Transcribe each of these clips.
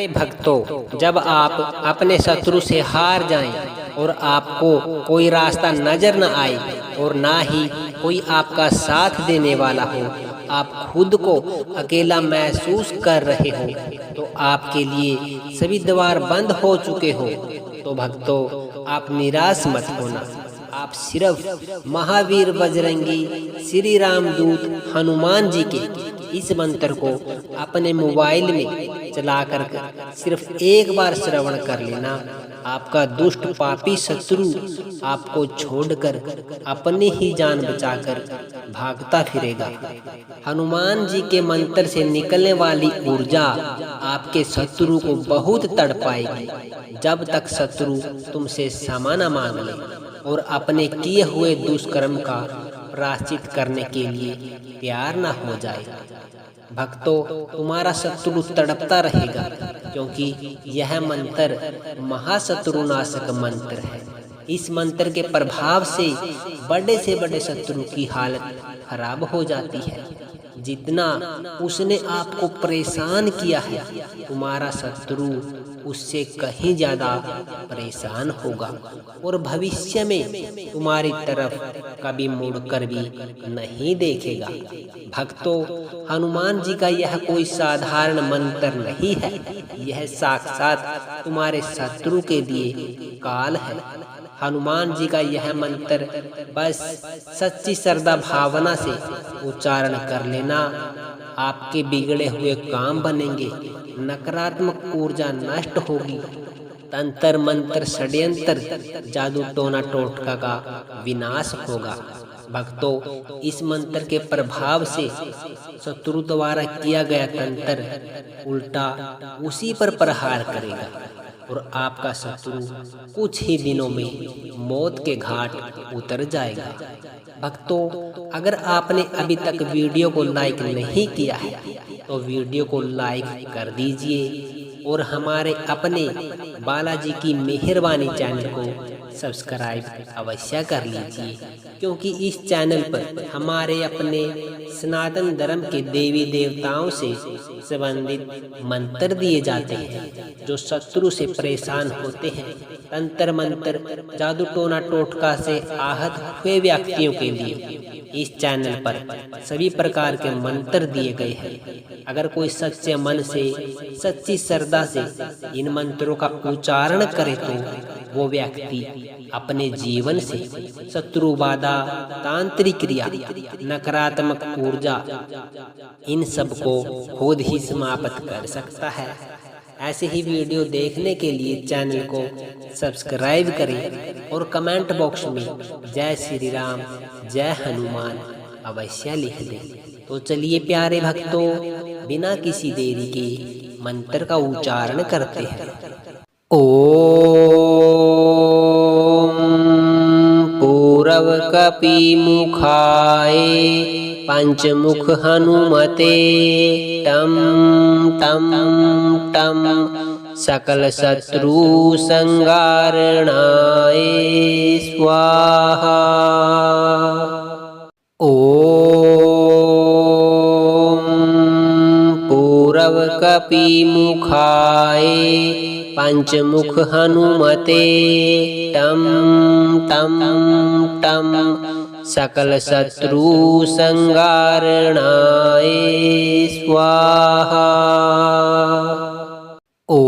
प्यारे भक्तों, जब आप अपने शत्रु से हार जाएं और आपको कोई रास्ता नजर न आए और ना ही कोई आपका साथ देने वाला हो, आप खुद को अकेला महसूस कर रहे हो, तो आपके लिए सभी द्वार बंद हो चुके हो, तो भक्तों आप निराश मत होना। आप सिर्फ महावीर बजरंगी श्री रामदूत हनुमान जी के इस मंत्र को अपने मोबाइल में चलाकर सिर्फ एक बार श्रवण कर लेना। आपका दुष्ट पापी शत्रु आपको छोड़कर अपनी ही जान बचाकर भागता फिरेगा। हनुमान जी के मंत्र से निकलने वाली ऊर्जा आपके शत्रु को बहुत तड़पाएगी। जब तक शत्रु तुमसे क्षमा न मांग ले और अपने किए हुए दुष्कर्म का प्रायश्चित करने के लिए तैयार न हो जाए। भक्तों, तुम्हारा शत्रु तड़पता रहेगा, क्योंकि यह मंत्र महाशत्रुनाशक मंत्र है। इस मंत्र के प्रभाव से बड़े शत्रु की हालत खराब हो जाती है। जितना उसने आपको परेशान किया है, तुम्हारा शत्रु उससे कहीं ज्यादा परेशान होगा और भविष्य में तुम्हारी तरफ कभी मुड़कर भी नहीं देखेगा। भक्तों, हनुमान जी का यह कोई साधारण मंत्र नहीं है, यह साक्षात तुम्हारे शत्रु के लिए काल है। हनुमान जी का यह मंत्र बस सच्ची श्रद्धा भावना से उच्चारण कर लेना। आपके बिगड़े हुए काम बनेंगे, नकारात्मक ऊर्जा नष्ट होगी, तंत्र मंत्र षड्यंत्र जादू टोना टोटका का विनाश होगा। भक्तों, इस मंत्र के प्रभाव से शत्रु द्वारा किया गया तंत्र उल्टा उसी पर प्रहार करेगा और आपका शत्रु कुछ ही दिनों में मौत के घाट उतर जाएगा। भक्तों, अगर आपने अभी तक वीडियो को लाइक नहीं किया है तो वीडियो को लाइक कर दीजिए और हमारे अपने बालाजी की मेहरबानी चैनल को सब्सक्राइब अवश्य कर लीजिए, क्योंकि इस चैनल पर हमारे अपने सनातन धर्म के देवी देवताओं से संबंधित मंत्र दिए जाते हैं। जो शत्रु से परेशान होते हैं, तंत्र मंत्र जादू टोना टोटका से आहत हुए व्यक्तियों के लिए इस चैनल पर सभी प्रकार के मंत्र दिए गए हैं। अगर कोई सच्चे मन से सच्ची श्रद्धा से इन मंत्रों का उच्चारण करे तो वो व्यक्ति अपने जीवन से शत्रु बाधा, तांत्रिक क्रिया, नकारात्मक ऊर्जा इन सब को खुद ही समाप्त कर सकता है। ऐसे ही वीडियो देखने के लिए चैनल को सब्सक्राइब करें और कमेंट बॉक्स में जय श्री राम, जय हनुमान अवश्य लिख दें। तो चलिए प्यारे भक्तों, बिना किसी देरी के मंत्र का उच्चारण करते हैं। ओम पूरव कपि मुखाय पंचमुख हनुमते टम टम टम सकल शत्रु संगारणाय स्वाहा। ओम पूरव कपि मुखाय पंचमुख हनुमते टम टम टम सकल शत्रु संगारणाय स्वाहा। ओम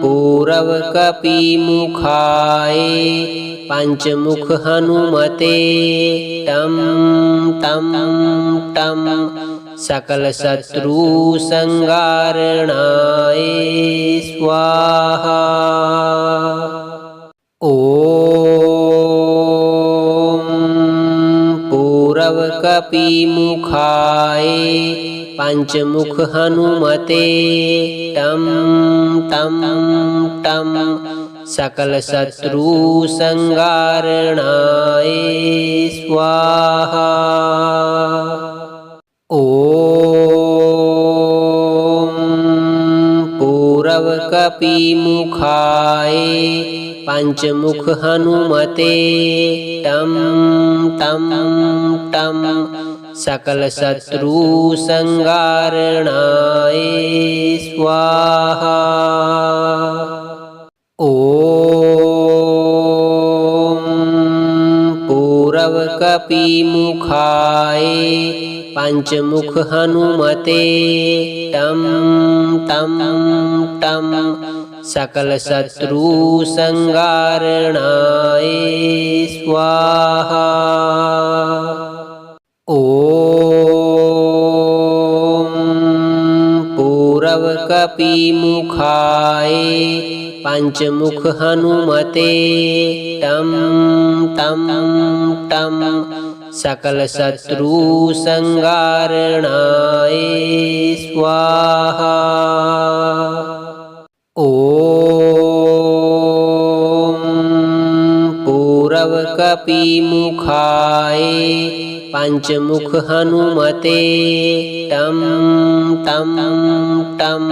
पूरव कपि मुखाय पंचमुख हनुमते टम टम टम सकल शत्रु संगारणाय स्वाहा। ओम पूरव कपि मुखाय पंचमुख हनुमते टम टम टम सकल शत्रु संगारणाय स्वाहा। ओम पूरव कपि मुखाय पंचमुख हनुमते टम टम टम सकल शत्रु संगारणाय स्वाहा। ओम पूरव कपि मुखाय पंचमुख हनुमते टम टम टम सकल शत्रु संगारणाय स्वाहा। ओम पूरव कपि मुखाय पंचमुख हनुमते टम टम टम सकल शत्रु संगारणाय स्वाहा। ओम पूरव कपि मुखाय पंचमुख हनुमते टम टम टम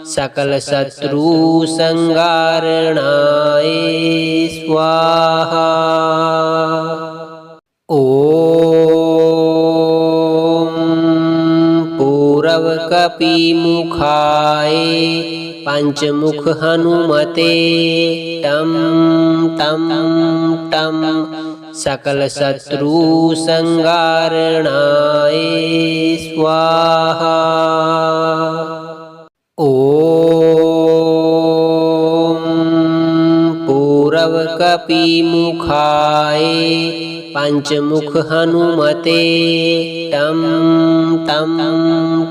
सकल शत्रु संगारणाय स्वाहा। ओम पूरव कपि मुखाय पंचमुख हनुमते टम टम टम सकल शत्रु संगारणाय स्वाहा। ओम पूरव कपि मुखाय पंचमुख हनुमते टम टम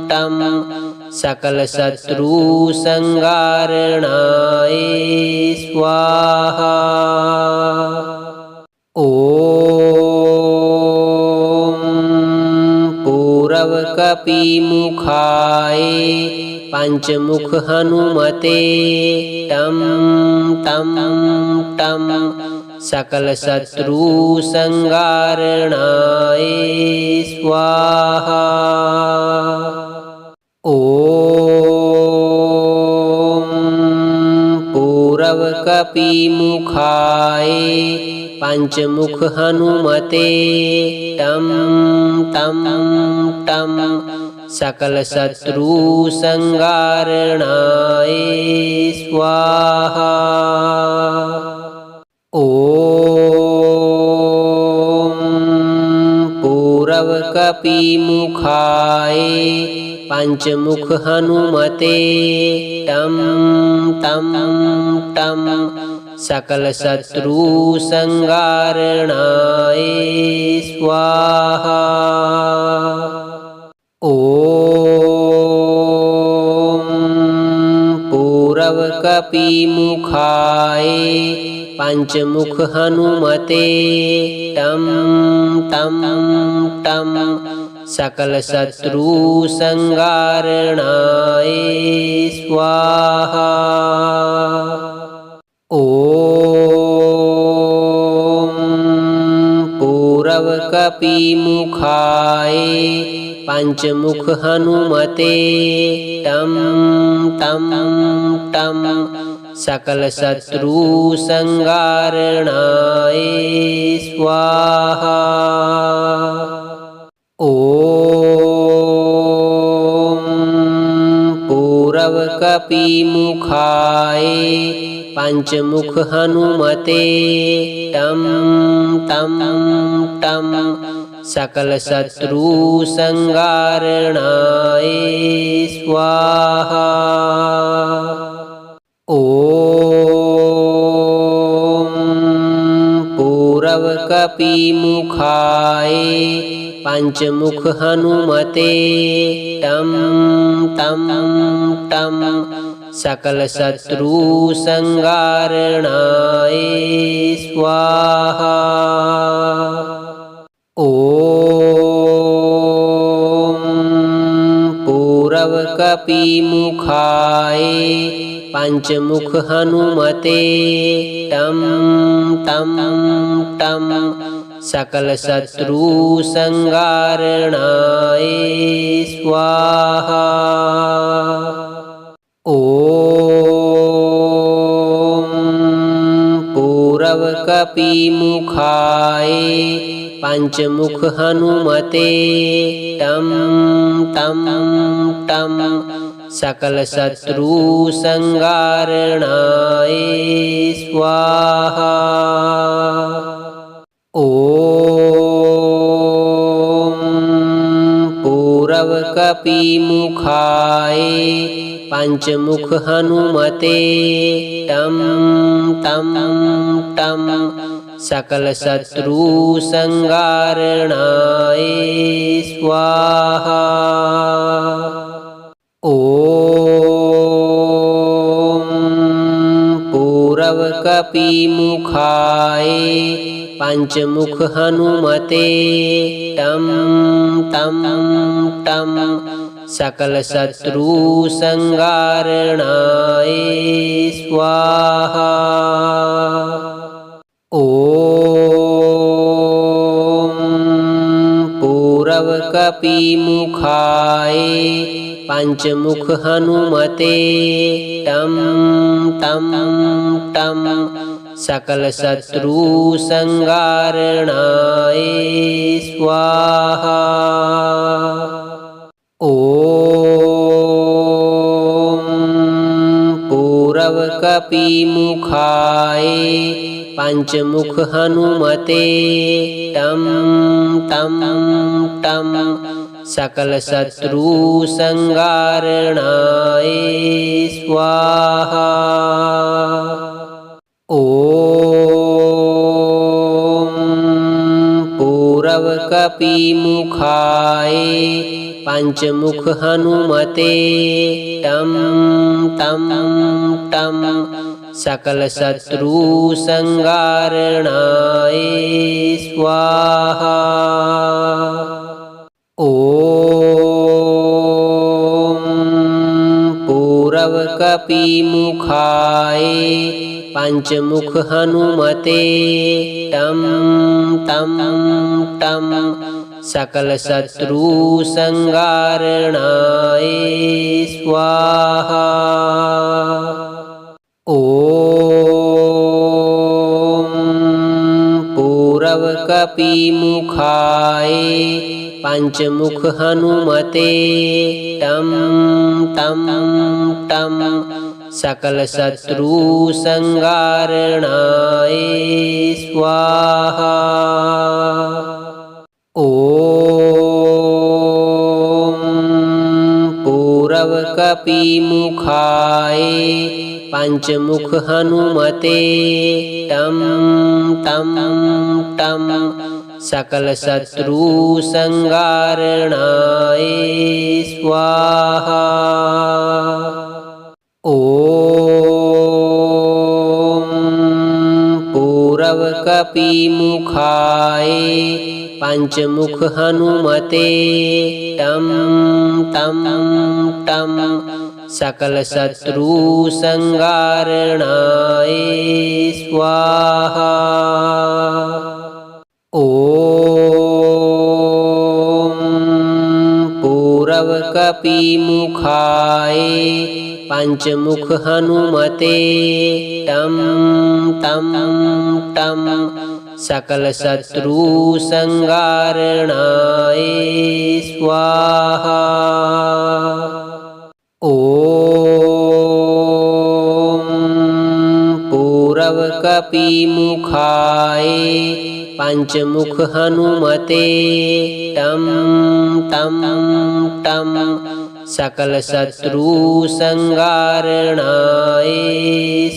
टम सकल शत्रु संगारणाय स्वाहा। ओम पूरव कपि मुखाय पंचमुख हनुमते टम टम टम सकल शत्रु संगारणाय स्वाहा। ओम पूरव कपि मुखाय पंचमुख हनुमते टम टम टम सकल शत्रु संगारणाय स्वाहा। ओम पूरव कपि मुखाय पंचमुख हनुमते टम टम टम सकल शत्रु संगारणाय स्वाहा। ओम पूरव कपि मुखाय पंचमुख हनुमते टम टम टम सकल शत्रु संगारणाय स्वाहा। ओम पूरव कपि मुखाय पंचमुख हनुमते टम टम टम सकल शत्रु संगारणाय स्वाहा। ओम पूरव कपि मुखाय पंचमुख हनुमते टम टम टम सकल शत्रु संगारणाय स्वाहा। ओम पूरव कपि मुखाय पंचमुख हनुमते टम टम टम सकल शत्रु संगारणाय स्वाहा। ओम पूरव कपि मुखाय पंचमुख हनुमते टम टम टम सकल शत्रु संगारणाय स्वाहा। ओम पूरव कपिमुखाय पंचमुख हनुमते टं टं टं सकल शत्रु संगारणाय स्वाहा। ओम पूरव कपिमुखाय पंचमुख हनुमते टं टं टं सकल शत्रु संगारणाय स्वाहा। ओम पूरव कपिमुखाय पंचमुख हनुमते टं टं टं सकल शत्रु संगारणाय स्वाहा। ओम पूरव कपिमुखाय पंचमुख हनुमते टं टं टं सकल शत्रु संगारणाय स्वाहा। ओम पूरव कपिमुखाय पंचमुख हनुमते टं टं टं सकल शत्रु संगारणाय स्वाहा। ओम पूरव कपिमुखाय पंचमुख हनुमते टं टं टं सकल शत्रु संगारणाय स्वाहा। ओम पूरव कपिमुखाय पंचमुख हनुमते टं टं टं सकल शत्रु संगारणाय स्वाहा। ओम पूरव कपिमुखाय पंचमुख हनुमते टं टं टं सकल शत्रु संगारणाय स्वाहा। ओम पूरव कपिमुखाय पंचमुख हनुमते टं टं टं सकल शत्रु संगारणाय स्वाहा। ओम पूरव कपिमुखाय पंचमुख हनुमते टं टं टं सकल शत्रु संगारणाय स्वाहा। ओम पूरव कपिमुखाय पंचमुख हनुमते टं टं टं सकल शत्रु संगारणाय स्वाहा। ओम पूरव कपिमुखाय पंचमुख हनुमते टं टं टं सकल शत्रु संगारणाय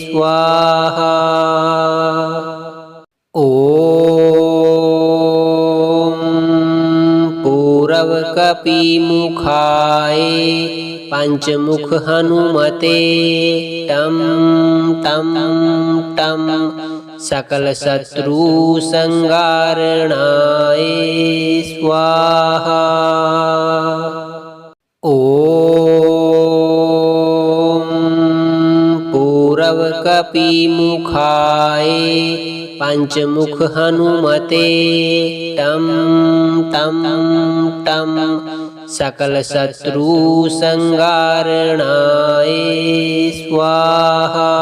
स्वाहा। ओम पूरव कपिमुखाय पंचमुख हनुमते टं टं टं सकल शत्रु संगारणाय स्वाहा। ओम पूरव कपिमुखाय पंचमुख हनुमते टं टं टं सकल शत्रु संगारणाय स्वाहा।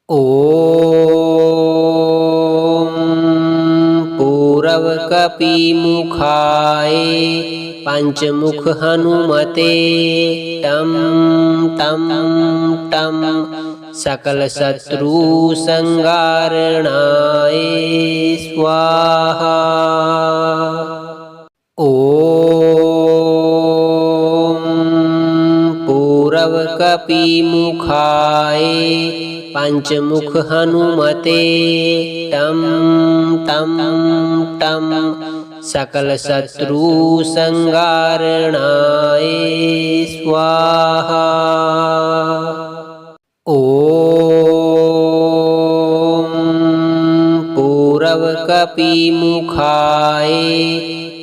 ओम पूरवकपिमुखाय पंचमुख हनुमते टं टं टं सकल शत्रु संगारणाय स्वाहा। ओम पूरवकपिमुखाय पंचमुख हनुमते टं टं टं सकल शत्रु संगारणाय स्वाहा। ओम पूरवकपिमुखाय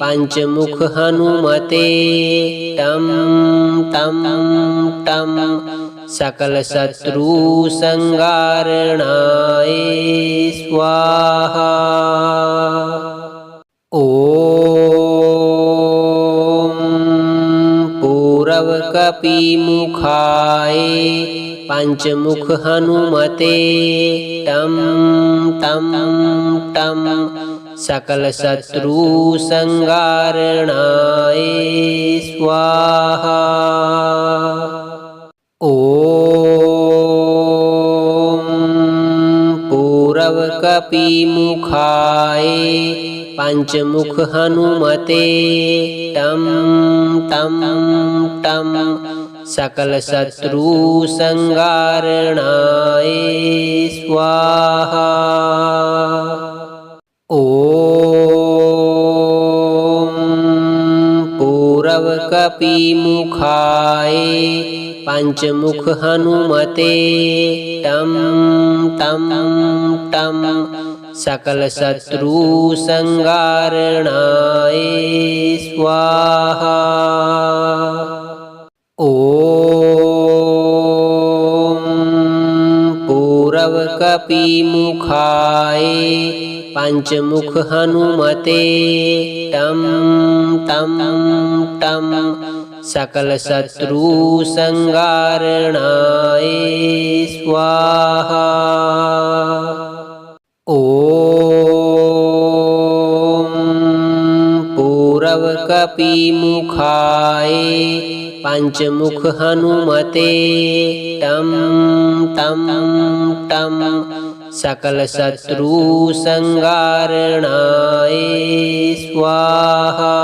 पंचमुख हनुमते टं टं टं सकल शत्रु संगारणाय स्वाहा। ओम पूरवकपिमुखाय पंचमुख हनुमते टं टं टं सकल शत्रु संगारणाय स्वाहा। ओम पूरवकपिमुखाय पंचमुख हनुमते टं टं टं सकल शत्रु संगारणाय स्वाहा। ओम पूरवकपिमुखाय पंचमुख हनुमते टं टं टं सकल शत्रु संगारणाय स्वाहा। ओम पूरवकपिमुखाय पंचमुख हनुमते टं टं टं सकल शत्रु संगारणाय स्वाहा। ओम पूरवकपिमुखाय पंचमुख हनुमते टं टं टं सकल शत्रु संगारणाय स्वाहा।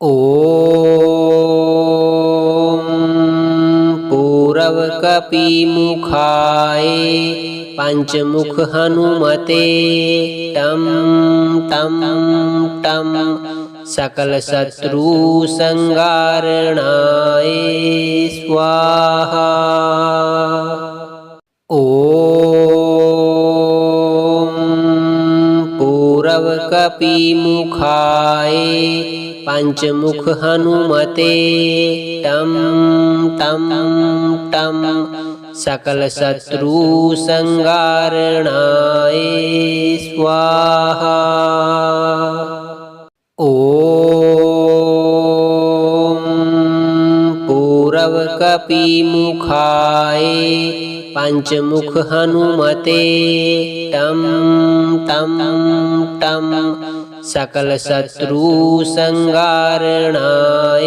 ओम पूरवकपिमुखाय पंचमुख हनुमते टं टं टं सकल शत्रु संगारणाय स्वाहा। ओम पूरवकपिमुखाय पंचमुख हनुमते टं टं टं सकल शत्रु संगारणाय स्वाहा। ओम पूरवकपिमुखाय पंचमुख हनुमते टं टं टं सकल शत्रु संगारणाय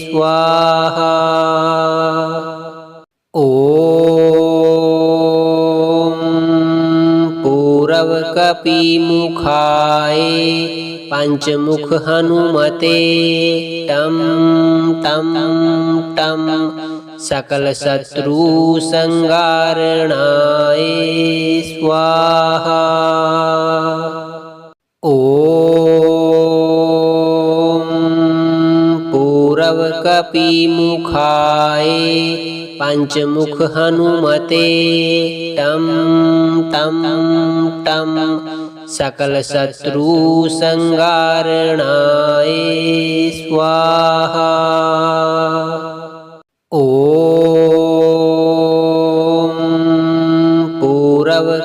स्वाहा। ओम पूरवकपिमुखाय पंचमुख हनुमते टं टं टं सकल शत्रु संगारणाय स्वाहा। ओम पूरवकपिमुखाय पंचमुख हनुमते टं टं टं सकल शत्रु संगारणाय स्वाहा। ओम पूरवकपिमुखाय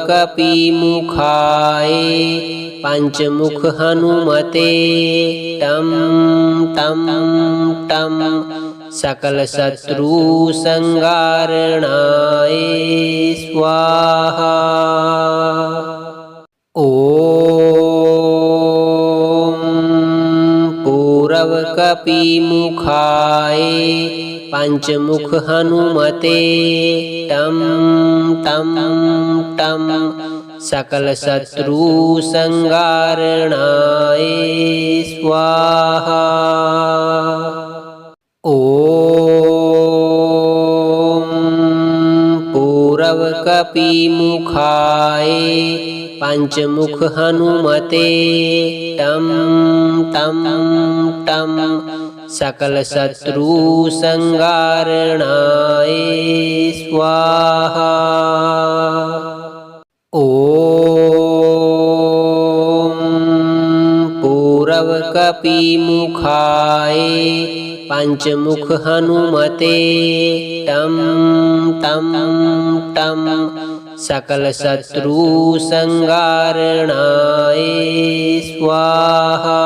पंचमुख हनुमते टं टं टं सकल शत्रु संगारणाय स्वाहा। ओम कपिमुखाय पंचमुख हनुमते टं टं टं सकल शत्रु संगारणाय स्वाहा। ओम पूरव कपिमुखाय पंचमुख हनुमते टं टं टं सकल शत्रु संगारणाय स्वाहा। ओम पूरव कपिमुखाय पंचमुख हनुमते टं टं टं सकल शत्रु संगारणाय स्वाहा।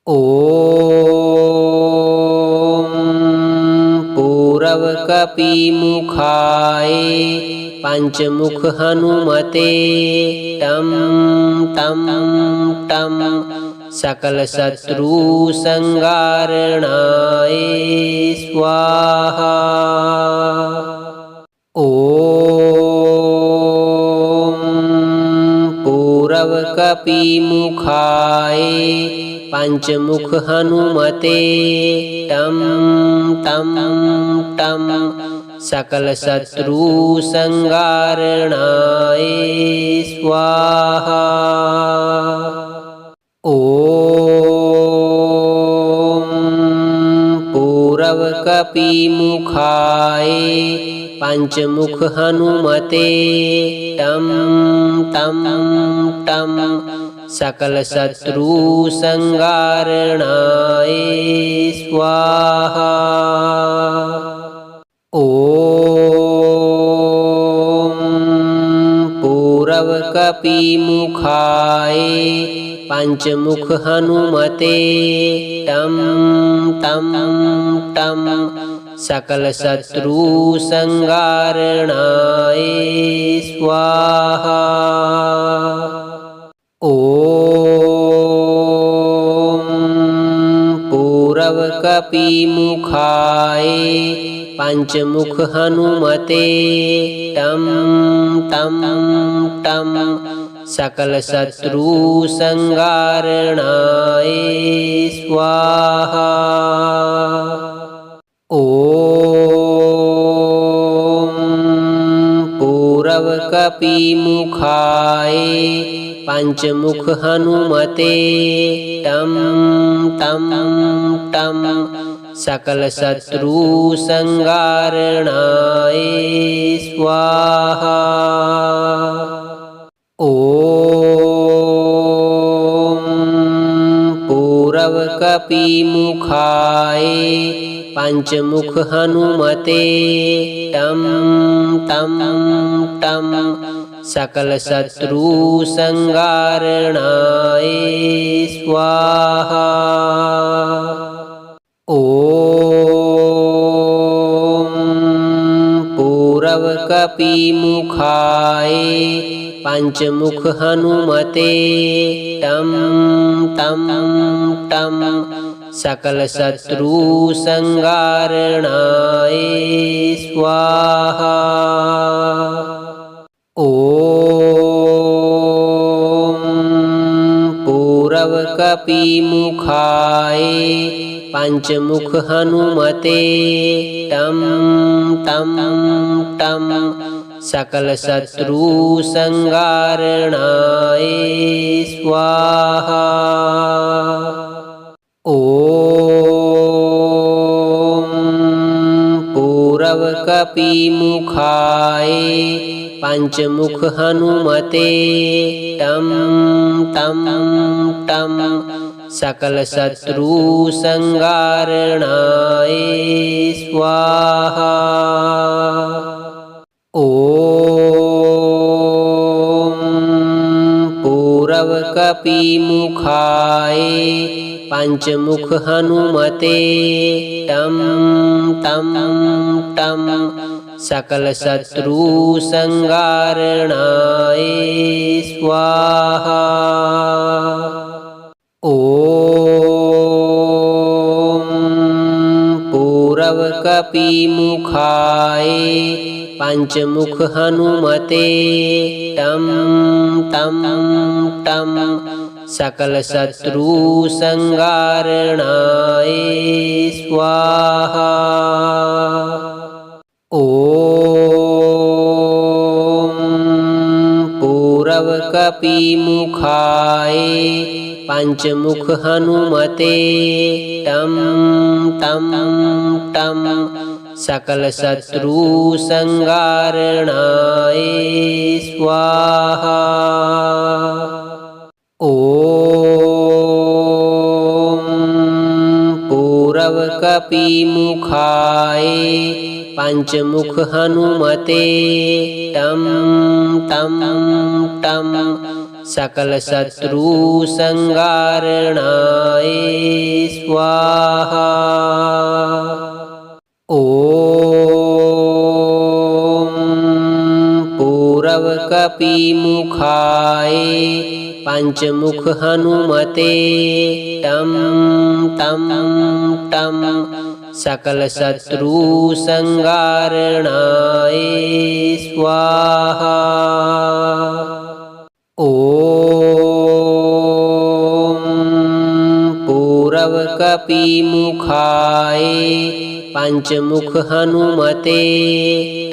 ओम पूरव कपिमुखाय पंचमुख हनुमते टं टं टं सकल शत्रु संगारणाय स्वाहा। ओम पूरव कपिमुखाय पंचमुख हनुमते टं टं टं सकल शत्रु संगारणाय स्वाहा। ओम पूरव कपिमुखाय पंचमुख हनुमते टं टं टं सकल शत्रु संगारणाय स्वाहा। ओम पूरव कपिमुखाय पंचमुख हनुमते टं टं टं सकल शत्रु संगारणाय स्वाहा। ओम पूरव कपिमुखाय पंचमुख हनुमते टं टं टं सकल शत्रु संगारणाय स्वाहा। ओम पूरव कपिमुखाय पंचमुख हनुमते टं टं टं सकल शत्रु संगारणाय स्वाहा। ओम पूरव कपिमुखाय पंचमुख हनुमते टं टं टं सकल शत्रु संगारणाय स्वाहा। ओम पूरव कपिमुखाय पंचमुख हनुमते टं टं टं सकल शत्रु संगारणाय स्वाहा। ओम पूरव कपिमुखाय पंचमुख हनुमते टं टं टं सकल शत्रु संगारणाय स्वाहा। ओम पूरव कपिमुखाय पंचमुख हनुमते टं टं टं सकल शत्रु संगारणाय स्वाहा। ओम पूरव कपिमुखाय पंचमुख हनुमते टं टं टं सकल शत्रु संगारणाय स्वाहा। ओम कपिमुखाय पंचमुख हनुमते टं टं टं सकल शत्रु संगारणाय स्वाहा। ओम पूरव कपिमुखाय पंचमुख हनुमते टं टं टं सकल शत्रु संगारणाय स्वाहा। ओम पूरव कपिमुखाय पंचमुख हनुमते टं टं टं सकल शत्रु संगारणाय स्वाहा। ओम पूरव कपिमुखाय पंचमुख हनुमते टं टं टं सकल शत्रु संगारणाय स्वाहा। ओम पूरव कपिमुखाय पंचमुख हनुमते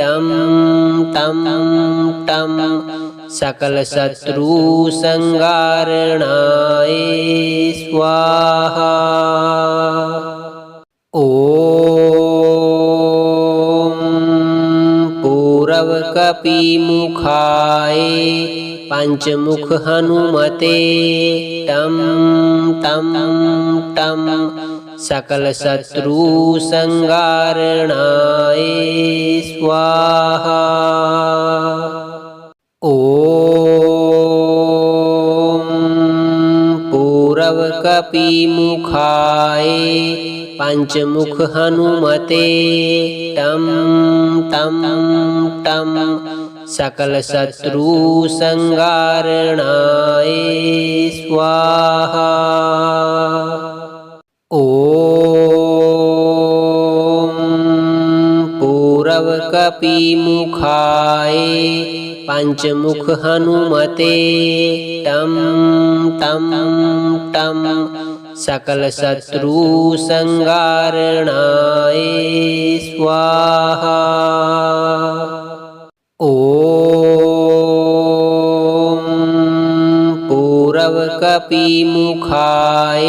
टं टं टं सकल शत्रु संगारणाय स्वाहा। ओम पूरव कपिमुखाय पंचमुख हनुमते टं टं टं सकल शत्रु संगारणाय स्वाहा। ओम पूरव कपिमुखाय पंचमुख हनुमते टं टं टं सकल शत्रु संगारणाय स्वाहा। ओम पूरव कपिमुखाय पंचमुख हनुमते टं टं टं सकल शत्रु संगारणाय स्वाहा। ओम पूरव कपिमुखाय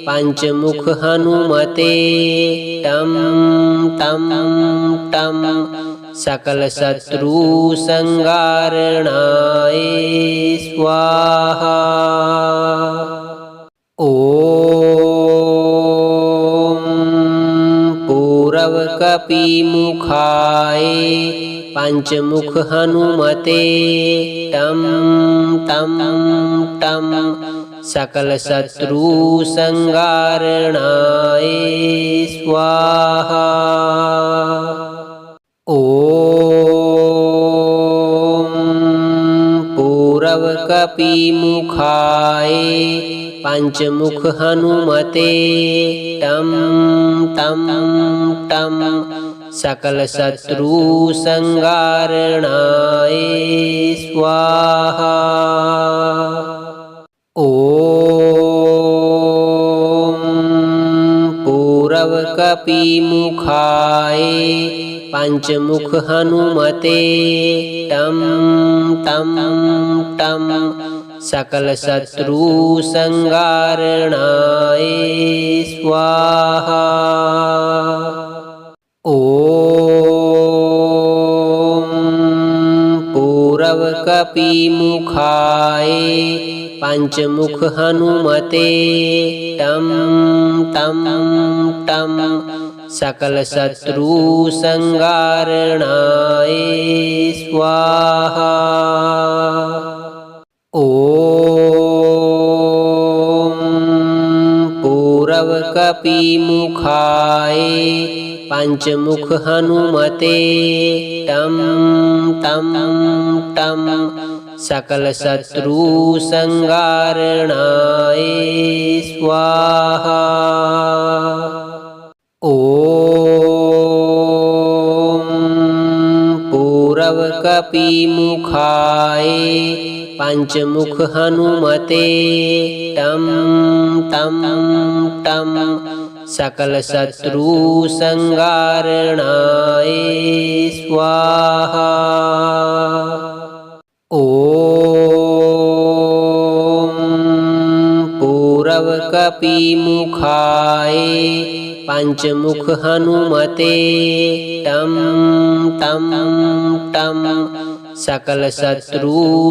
पंचमुख हनुमते टं टं टं सकल शत्रु संगारणाय स्वाहा। ओम पूरव कपिमुखाय पंचमुख हनुमते टं टं टं सकल शत्रु संगारणाय स्वाहा। ओम पूरव कपिमुखाय पंचमुख हनुमते टं टं टं सकल शत्रु संगारणाय स्वाहा। ओम पूरव कपिमुखाय पंचमुख हनुमते टं टं टं सकल शत्रु संगारणाय स्वाहा। ओम पूरव कपिमुखाय पंचमुख हनुमते टं टं टं सकल शत्रु संगारणाय स्वाहा। ओम पूरव कपिमुखाय पंचमुख हनुमते टं टं टं सकल शत्रु संगारणाय स्वाहा। ओम पूरव कपि मुखाय पंचमुख हनुमते टम टम टम सकल शत्रु संगारणाय स्वाहा। ओम पूरव कपि मुखाय पंचमुख हनुमते टम टम टम सकल शत्रु